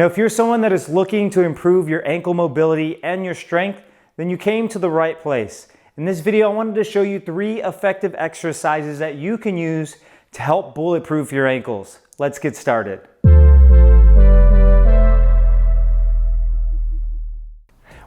Now, if you're someone that is looking to improve your ankle mobility and your strength, then you came to the right place. In this video, I wanted to show you 3 effective exercises that you can use to help bulletproof your ankles. Let's get started.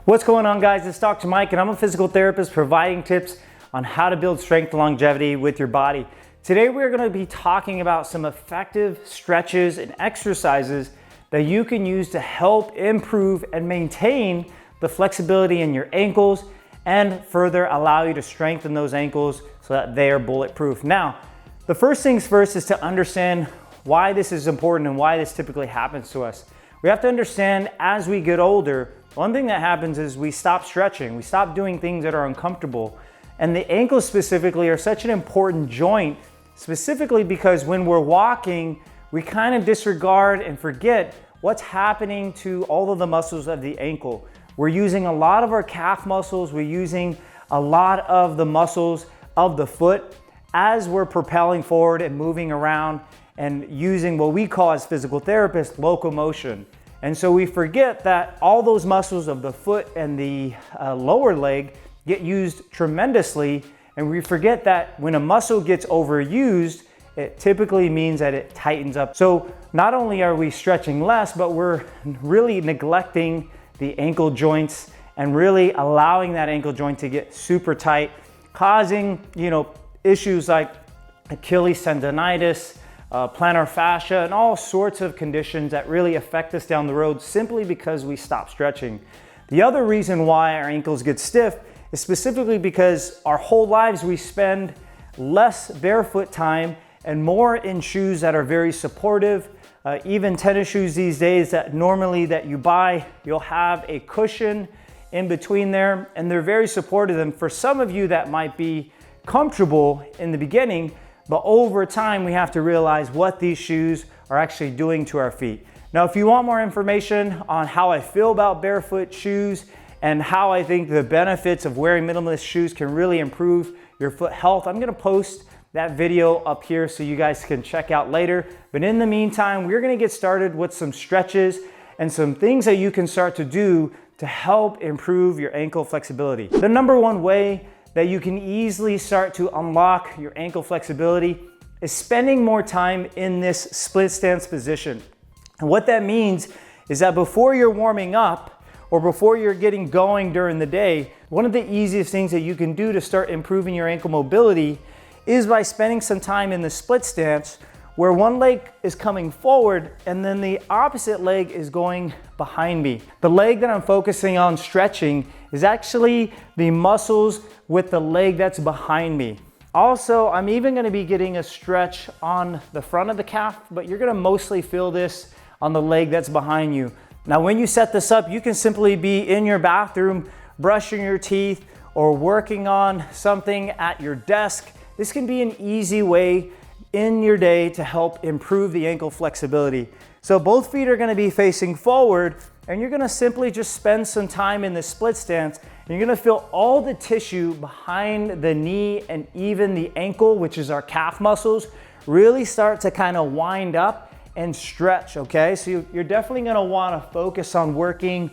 What's going on, guys? It's Dr. Mike, and I'm a physical therapist providing tips on how to build strength and longevity with your body. Today, we're going to be talking about some effective stretches and exercises that you can use to help improve and maintain the flexibility in your ankles and further allow you to strengthen those ankles so that they are bulletproof. Now, the first things first is to understand why this is important and why this typically happens to us. We have to understand as we get older, one thing that happens is we stop stretching, we stop doing things that are uncomfortable. And the ankles specifically are such an important joint, specifically because when we're walking, we kind of disregard and forget what's happening to all of the muscles of the ankle. We're using a lot of our calf muscles, we're using a lot of the muscles of the foot as we're propelling forward and moving around and using what we call as physical therapists, locomotion. And so we forget that all those muscles of the foot and the lower leg get used tremendously, and we forget that when a muscle gets overused, it typically means that it tightens up. So not only are we stretching less, but we're really neglecting the ankle joints and really allowing that ankle joint to get super tight, causing, issues like Achilles tendonitis, plantar fascia, and all sorts of conditions that really affect us down the road simply because we stop stretching. The other reason why our ankles get stiff is specifically because our whole lives we spend less barefoot time and more in shoes that are very supportive. Even tennis shoes these days that normally that you buy, you'll have a cushion in between there, and they're very supportive. And for some of you that might be comfortable in the beginning, but over time we have to realize what these shoes are actually doing to our feet. Now, if you want more information on how I feel about barefoot shoes and how I think the benefits of wearing minimalist shoes can really improve your foot health, I'm gonna post that video up here so you guys can check out later. But in the meantime, we're gonna get started with some stretches and some things that you can start to do to help improve your ankle flexibility. The number one way that you can easily start to unlock your ankle flexibility is spending more time in this split stance position. And what that means is that before you're warming up or before you're getting going during the day, one of the easiest things that you can do to start improving your ankle mobility is by spending some time in the split stance where one leg is coming forward and then the opposite leg is going behind me. The leg that I'm focusing on stretching is actually the muscles with the leg that's behind me. Also, I'm even gonna be getting a stretch on the front of the calf, but you're gonna mostly feel this on the leg that's behind you. Now, when you set this up, you can simply be in your bathroom, brushing your teeth, or working on something at your desk. This can be an easy way in your day to help improve the ankle flexibility. So both feet are gonna be facing forward, and you're gonna simply just spend some time in this split stance, and you're gonna feel all the tissue behind the knee and even the ankle, which is our calf muscles, really start to kind of wind up and stretch, okay? So you're definitely gonna wanna focus on working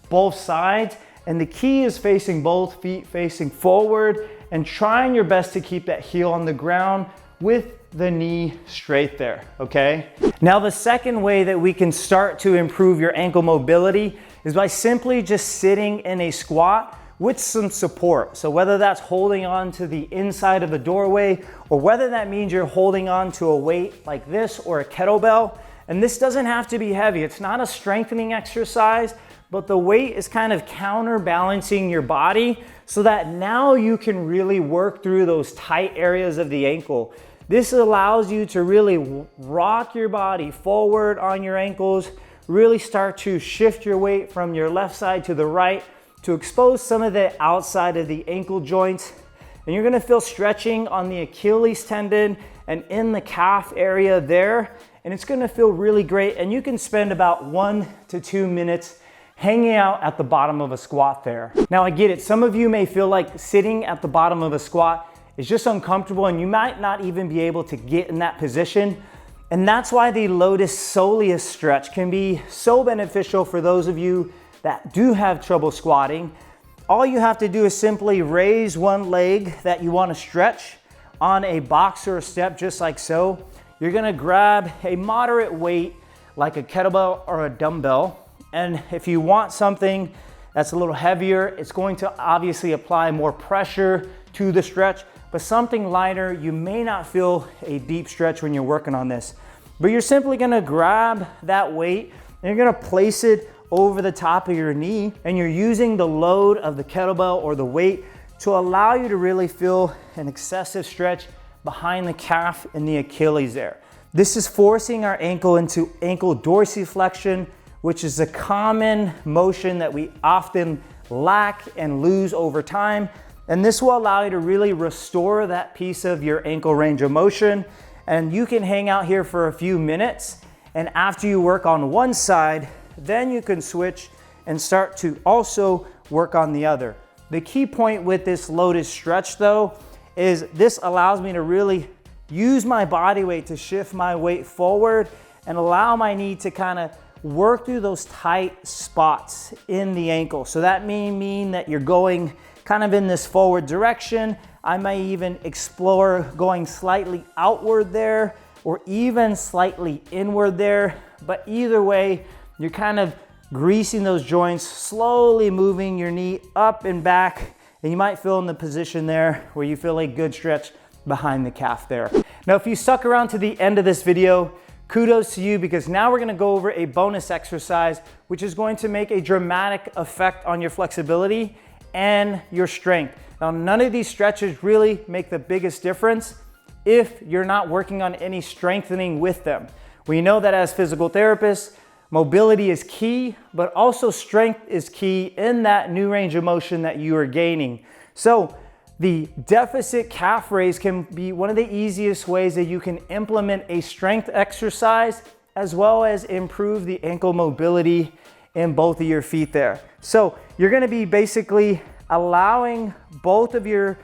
both sides, and the key is facing both feet facing forward and trying your best to keep that heel on the ground with the knee straight there, okay? Now, the second way that we can start to improve your ankle mobility is by simply just sitting in a squat with some support. So whether that's holding on to the inside of the doorway or whether that means you're holding on to a weight like this or a kettlebell, and this doesn't have to be heavy. It's not a strengthening exercise, but the weight is kind of counterbalancing your body so that now you can really work through those tight areas of the ankle. This allows you to really rock your body forward on your ankles, really start to shift your weight from your left side to the right to expose some of the outside of the ankle joints. And you're gonna feel stretching on the Achilles tendon and in the calf area there. And it's gonna feel really great. And you can spend about 1 to 2 minutes hanging out at the bottom of a squat there. Now, I get it. Some of you may feel like sitting at the bottom of a squat is just uncomfortable and you might not even be able to get in that position. And that's why the Lotus Soleus stretch can be so beneficial for those of you that do have trouble squatting. All you have to do is simply raise one leg that you want to stretch on a box or a step, just like so. You're gonna grab a moderate weight like a kettlebell or a dumbbell. And if you want something that's a little heavier, it's going to obviously apply more pressure to the stretch, but something lighter, you may not feel a deep stretch when you're working on this. But you're simply gonna grab that weight and you're gonna place it over the top of your knee, and you're using the load of the kettlebell or the weight to allow you to really feel an excessive stretch behind the calf and the Achilles there. This is forcing our ankle into ankle dorsiflexion, which is a common motion that we often lack and lose over time. And this will allow you to really restore that piece of your ankle range of motion. And you can hang out here for a few minutes. And after you work on one side, then you can switch and start to also work on the other. The key point with this Lotus stretch though, is this allows me to really use my body weight to shift my weight forward and allow my knee to kind of work through those tight spots in the ankle. So that may mean that you're going kind of in this forward direction. I may even explore going slightly outward there or even slightly inward there. But either way, you're kind of greasing those joints, slowly moving your knee up and back. And you might feel in the position there where you feel a good stretch behind the calf there. Now, if you stuck around to the end of this video, kudos to you, because now we're gonna go over a bonus exercise, which is going to make a dramatic effect on your flexibility and your strength. Now, none of these stretches really make the biggest difference if you're not working on any strengthening with them. We know that as physical therapists, mobility is key, but also strength is key in that new range of motion that you are gaining. So the deficit calf raise can be one of the easiest ways that you can implement a strength exercise as well as improve the ankle mobility in both of your feet there. So you're gonna be basically allowing both of your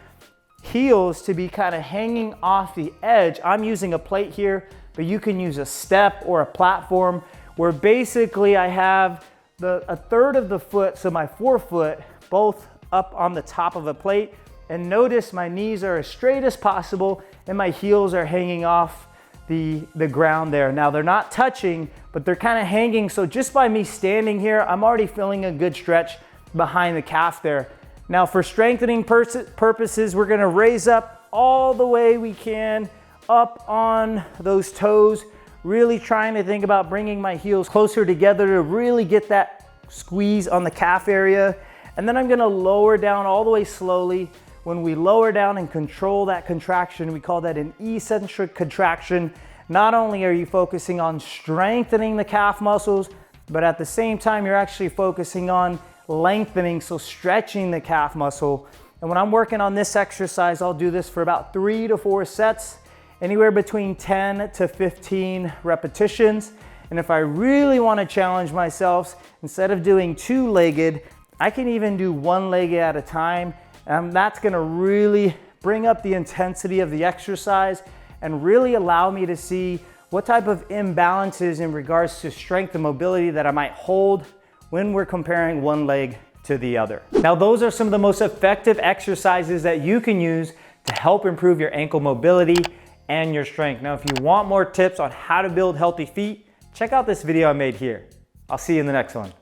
heels to be kind of hanging off the edge. I'm using a plate here, but you can use a step or a platform where basically I have a third of the foot, so my forefoot, both up on the top of a plate. And notice my knees are as straight as possible and my heels are hanging off the ground there. Now they're not touching, but they're kind of hanging. So just by me standing here, I'm already feeling a good stretch behind the calf there. Now for strengthening purposes, we're gonna raise up all the way we can up on those toes, really trying to think about bringing my heels closer together to really get that squeeze on the calf area. And then I'm gonna lower down all the way slowly. When we lower down and control that contraction, we call that an eccentric contraction. Not only are you focusing on strengthening the calf muscles, but at the same time, you're actually focusing on lengthening, so stretching the calf muscle. And when I'm working on this exercise, I'll do this for about 3 to 4 sets, anywhere between 10 to 15 repetitions. And if I really want to challenge myself, instead of doing two-legged, I can even do one-legged at a time. And that's gonna really bring up the intensity of the exercise and really allow me to see what type of imbalances in regards to strength and mobility that I might hold when we're comparing one leg to the other. Now, those are some of the most effective exercises that you can use to help improve your ankle mobility and your strength. Now, if you want more tips on how to build healthy feet, check out this video I made here. I'll see you in the next one.